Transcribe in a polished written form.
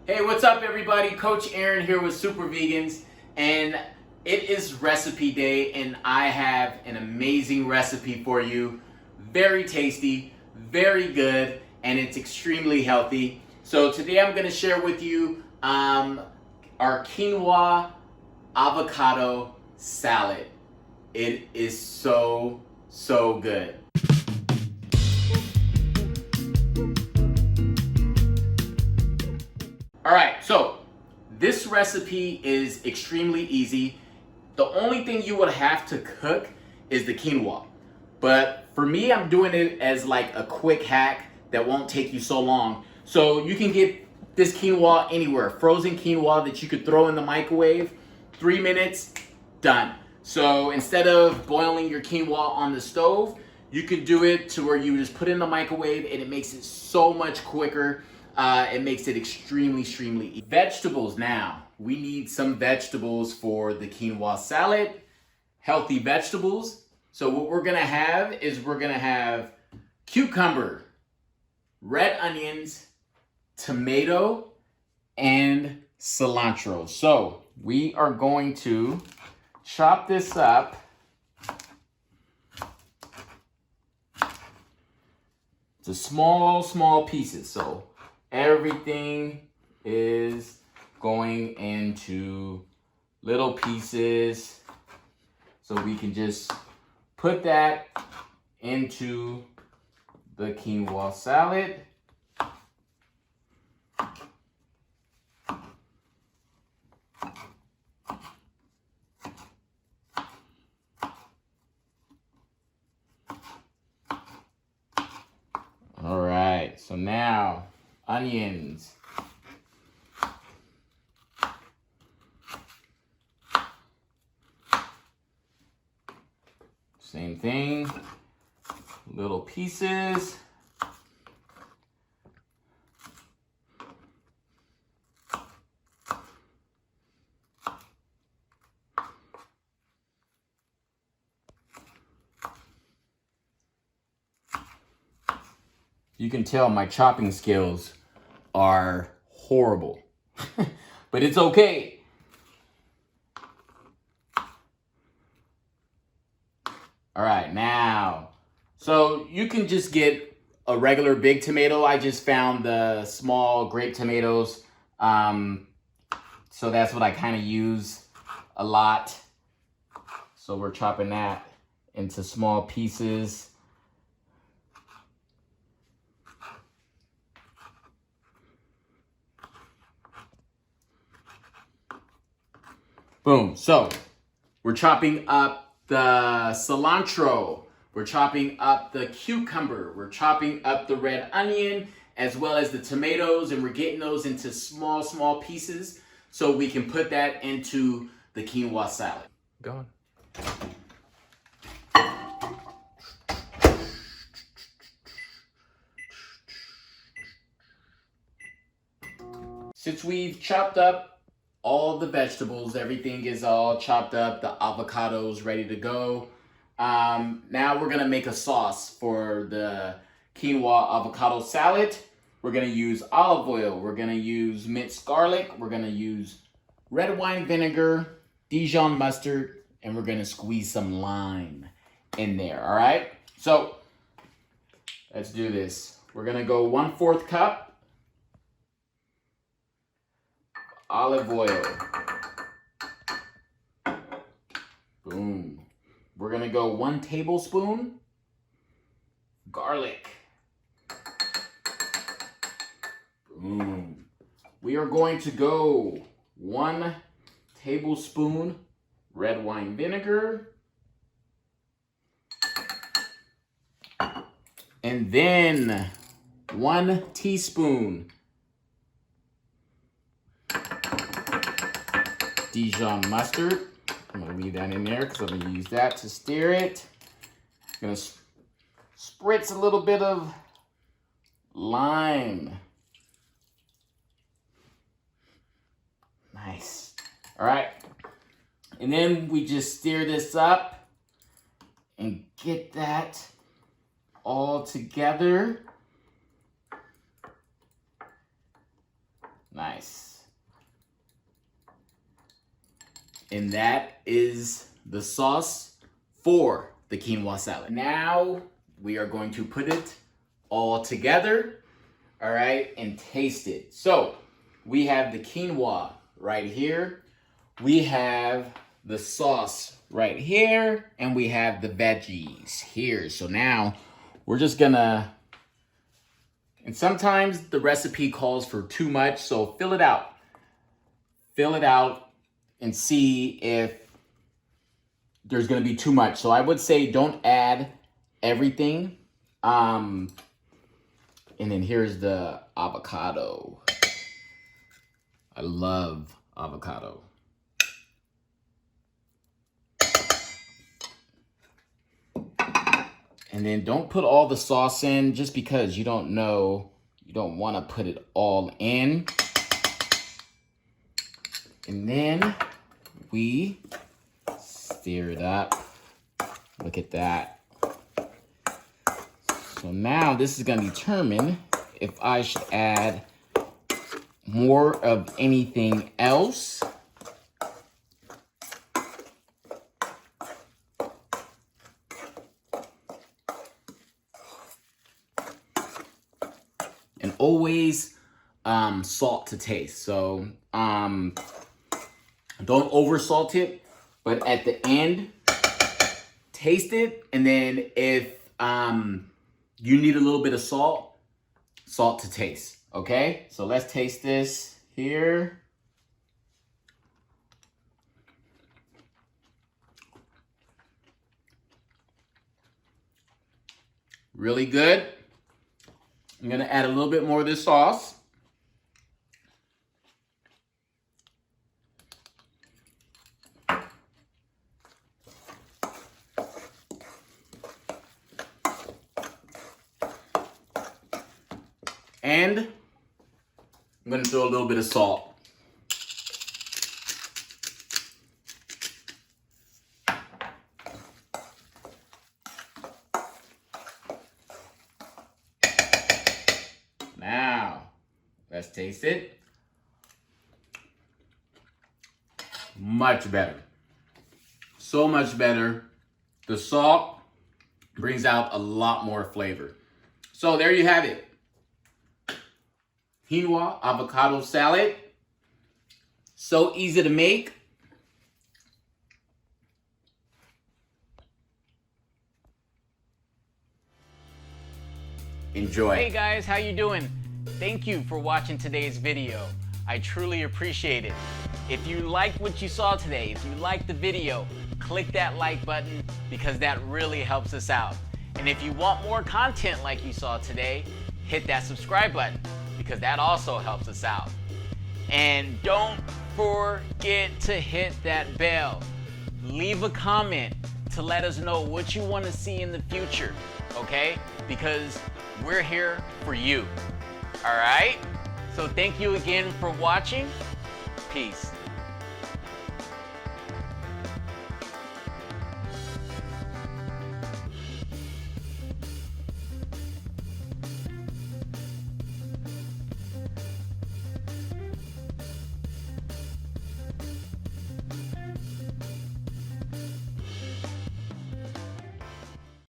Hey, what's up everybody? Coach Aaron here with Super Vegans, and it is recipe day and I have an amazing recipe for you. Very tasty, very good, and it's extremely healthy. So today I'm going to share with you our Quinoa Avocado Salad. It is so good. All right, so this recipe is extremely easy. The only thing you would have to cook is the quinoa. But for me, I'm doing it as like a quick hack that won't take you so long. So you can get this quinoa anywhere. Frozen quinoa that you could throw in the microwave, 3 minutes, done. So instead of boiling your quinoa on the stove, you can do it to where you just put it in the microwave and it makes it so much quicker. It makes it extremely easy. Vegetables now. We need some vegetables for the quinoa salad. Healthy vegetables. So what we're gonna have is we're gonna have cucumber, red onions, tomato, and cilantro. So we are going to chop this up. To small pieces. So everything is going into little pieces. So we can just put that into the quinoa salad. All right, so now onions. Same thing, little pieces. You can tell my chopping skills are horrible, but it's okay. All right, now, so you can just get a regular big tomato. I just found the small grape tomatoes. So that's what I kind of use a lot. So we're chopping that into small pieces. Boom. So we're chopping up the cilantro. We're chopping up the cucumber. We're chopping up the red onion as well as the tomatoes, and we're getting those into small pieces so we can put that into the quinoa salad. Go on. Since we've chopped up all the vegetables, everything is all chopped up, the avocados ready to go. Now we're gonna make a sauce for the quinoa avocado salad. We're gonna use olive oil, we're gonna use minced garlic, we're gonna use red wine vinegar, Dijon mustard, and we're gonna squeeze some lime in there, all right? So let's do this. We're gonna go 1/4 cup olive oil. Boom. We're gonna go 1 tablespoon garlic. Boom. We are going to go 1 tablespoon red wine vinegar. And then 1 teaspoon Dijon mustard. I'm gonna leave that in there because I'm gonna use that to stir it. I'm gonna spritz a little bit of lime. Nice. All right. And then we just stir this up and get that all together. Nice. And that is the sauce for the quinoa salad. Now we are going to put it all together, all right, and taste it. So we have the quinoa right here. We have the sauce right here, and we have the veggies here. So now we're just gonna, and sometimes the recipe calls for too much, so fill it out. Fill it out and see if there's gonna be too much. So I would say don't add everything. And then here's the avocado. I love avocado. And then don't put all the sauce in just because you don't know, you don't want to put it all in. And then we stir it up. Look at that. So now this is going to determine if I should add more of anything else. And always salt to taste. So don't over salt it, but at the end, taste it. And then if you need a little bit of salt, salt to taste. Okay, so let's taste this here. Really good. I'm gonna add a little bit more of this sauce. And I'm gonna throw a little bit of salt. Now, let's taste it. Much better. So much better. The salt brings out a lot more flavor. So there you have it. Quinoa avocado salad. So easy to make. Enjoy. Hey guys, how you doing? Thank you for watching today's video. I truly appreciate it. If you liked what you saw today, if you liked the video, click that like button because that really helps us out. And if you want more content like you saw today, hit that subscribe button because that also helps us out. And don't forget to hit that bell. Leave a comment to let us know what you want to see in the future, okay? Because we're here for you, all right? So thank you again for watching. Peace.